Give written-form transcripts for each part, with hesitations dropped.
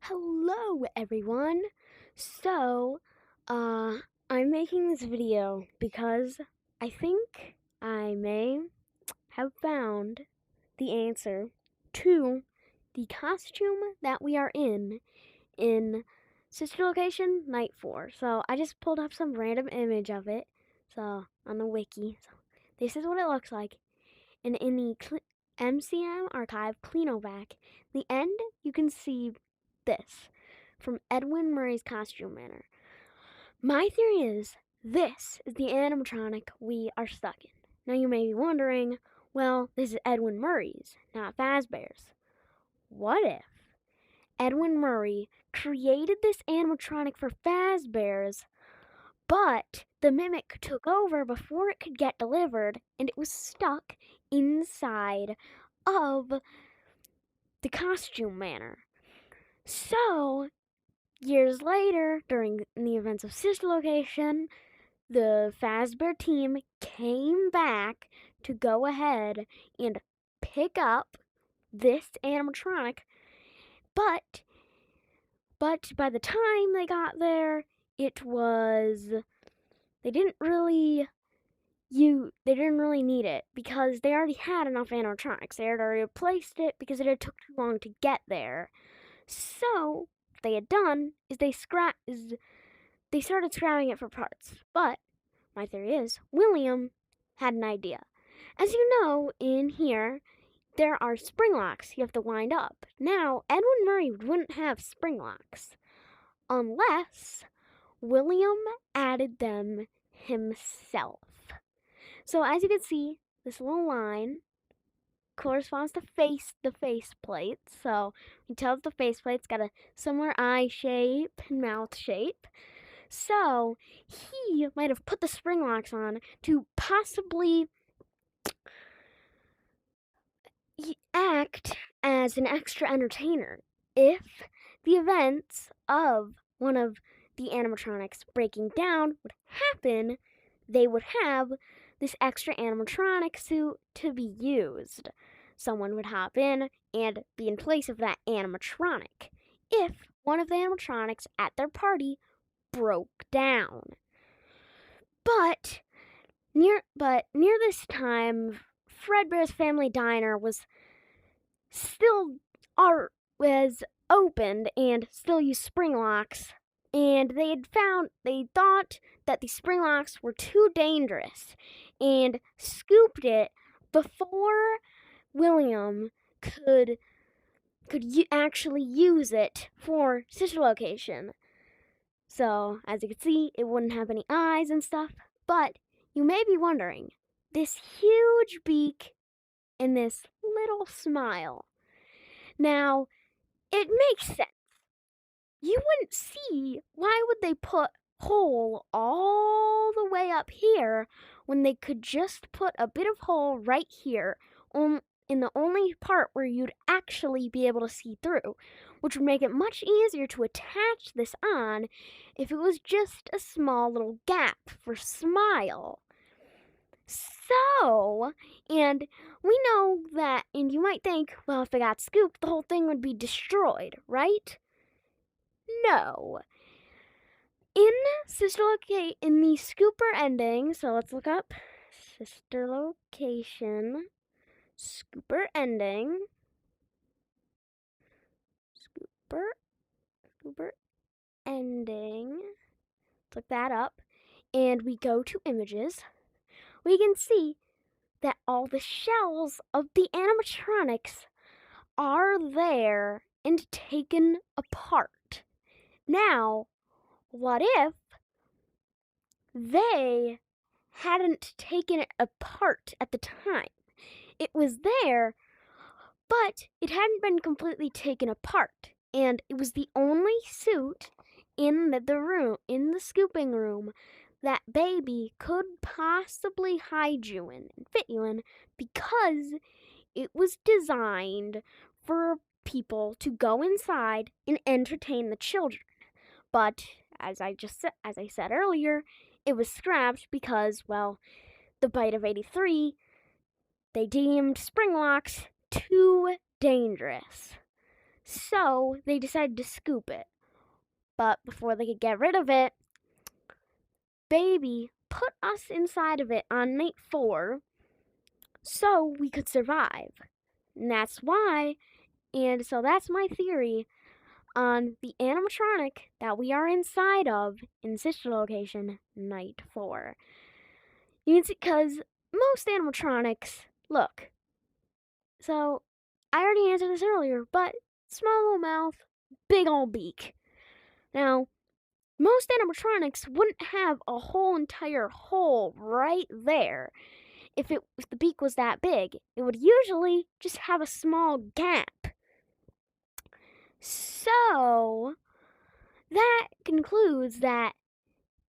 Hello, everyone. So, uh, I'm making this video because I think I may have found the answer to the costume that we are in Sister Location Night 4. So, I just pulled up some random image of it, so, on the wiki. So, this is what it looks like. And in the MCM archive Cleanovac, the end, you can see this from Edwin Murray's Costume Manor. My theory is this is the animatronic we are stuck in. Now you may be wondering, well, this is Edwin Murray's, not Fazbear's. What if Edwin Murray created this animatronic for Fazbear's, but the mimic took over before it could get delivered and it was stuck inside of the costume manor? So, years later, during the events of Sister Location, the Fazbear team came back to go ahead and pick up this animatronic, but by the time they got there, it was they didn't really they didn't really need it because they already had enough animatronics. They had already replaced it because it had took too long to get there. So what they had done is they started scrapping it for parts. But my theory is William had an idea. As you know, in here there are spring locks you have to wind up. Now, Edwin Murray wouldn't have spring locks unless William added them himself. So as you can see, this little line corresponds to the faceplate. So we tell that the faceplate's got a similar eye shape and mouth shape. So he might have put the spring locks on to possibly act as an extra entertainer. If the events of one of the animatronics breaking down would happen, they would have this extra animatronic suit to be used. Someone would hop in and be in place of that animatronic if one of the animatronics at their party broke down. But near this time, Fredbear's Family Diner still was opened and still used spring locks, and they thought that the spring locks were too dangerous and scooped it before William could actually use it for Sister Location. So, as you can see, it wouldn't have any eyes and stuff, but you may be wondering, this huge beak and this little smile. Now, it makes sense. You wouldn't see why would they put hole all the way up here when they could just put a bit of hole right here in the only part where you'd actually be able to see through, which would make it much easier to attach this on if it was just a small little gap for smile. So, and we know that, and you might think, well, if it got scooped, the whole thing would be destroyed, right? No. In in the scooper ending, so let's look up Sister Location, scooper ending, scooper ending. Let's look that up, and we go to images. We can see that all the shells of the animatronics are there and taken apart. Now, what if they hadn't taken it apart at the time? It was there, but it hadn't been completely taken apart, and it was the only suit in the scooping room, that baby could possibly hide you in and fit you in because it was designed for people to go inside and entertain the children. But as I said earlier, it was scrapped because, well, the bite of 83, they deemed spring locks too dangerous. So they decided to scoop it. But before they could get rid of it, Baby put us inside of it on night 4 so we could survive. And that's why, and so that's my theory on the animatronic that we are inside of in Sister Location Night 4. You can see, because most animatronics, look, so I already answered this earlier, but small little mouth, big old beak. Now, most animatronics wouldn't have a whole entire hole right there. If the beak was that big, it would usually just have a small gap. So, that concludes that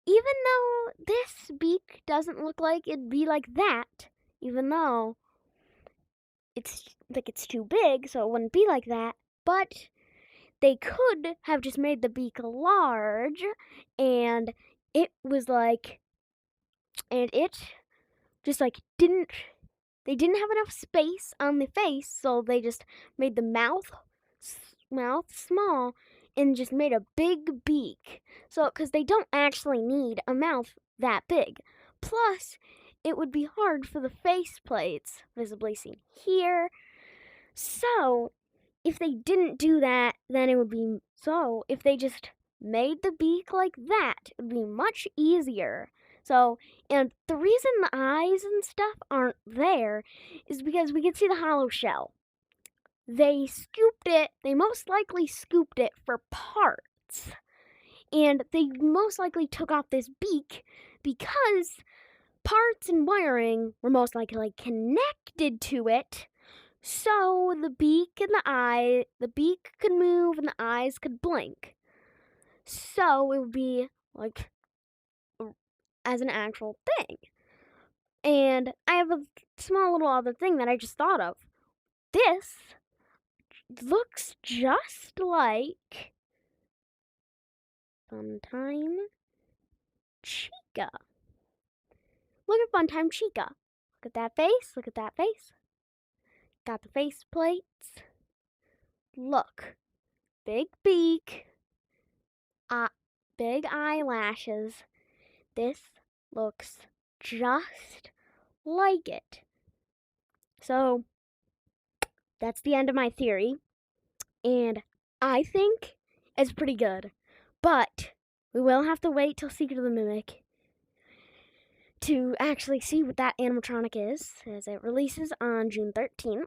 even though this beak doesn't look like it'd be like that, even though it's too big, so it wouldn't be like that, but they could have just made the beak large, and it was like, and it just like they didn't have enough space on the face, so they just made the mouth small and just made a big beak. So, because they don't actually need a mouth that big. Plus, it would be hard for the face plates, visibly seen here. So, if they didn't do that, then it would be so. If they just made the beak like that, it would be much easier. So, and the reason the eyes and stuff aren't there is because we can see the hollow shell. They most likely scooped it for parts. And they most likely took off this beak because parts and wiring were most likely connected to it. So the beak could move and the eyes could blink. So it would be like as an actual thing. And I have a small little other thing that I just thought of. This looks just like Funtime Chica. Look at Funtime Chica. Look at that face. Look at that face. Got the face plates. Look. Big beak. Big eyelashes. This looks just like it. So, that's the end of my theory. And I think it's pretty good. But we will have to wait till Secret of the Mimic to actually see what that animatronic is, as it releases on June 13th.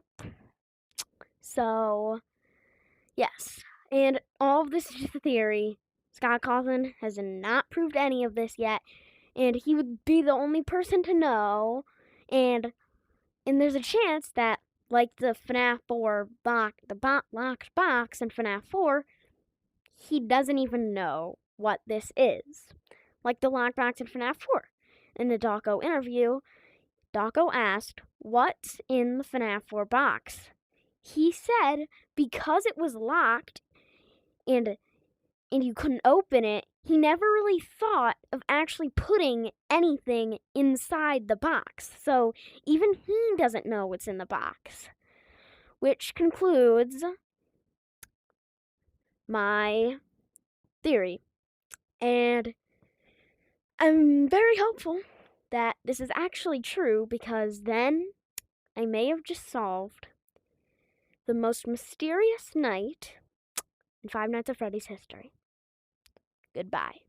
So, yes. And all of this is just a theory. Scott Cawthon has not proved any of this yet, and he would be the only person to know. And there's a chance that, like the FNAF 4 locked box in FNAF 4, he doesn't even know what this is. Like the locked box in FNAF 4. In the Dawko interview, Dawko asked, "What's in the FNAF 4 box?" He said because it was locked and you couldn't open it, he never really thought of actually putting anything inside the box. So even he doesn't know what's in the box. Which concludes my theory. And I'm very hopeful that this is actually true, because then I may have just solved the most mysterious night in Five Nights at Freddy's history. Goodbye.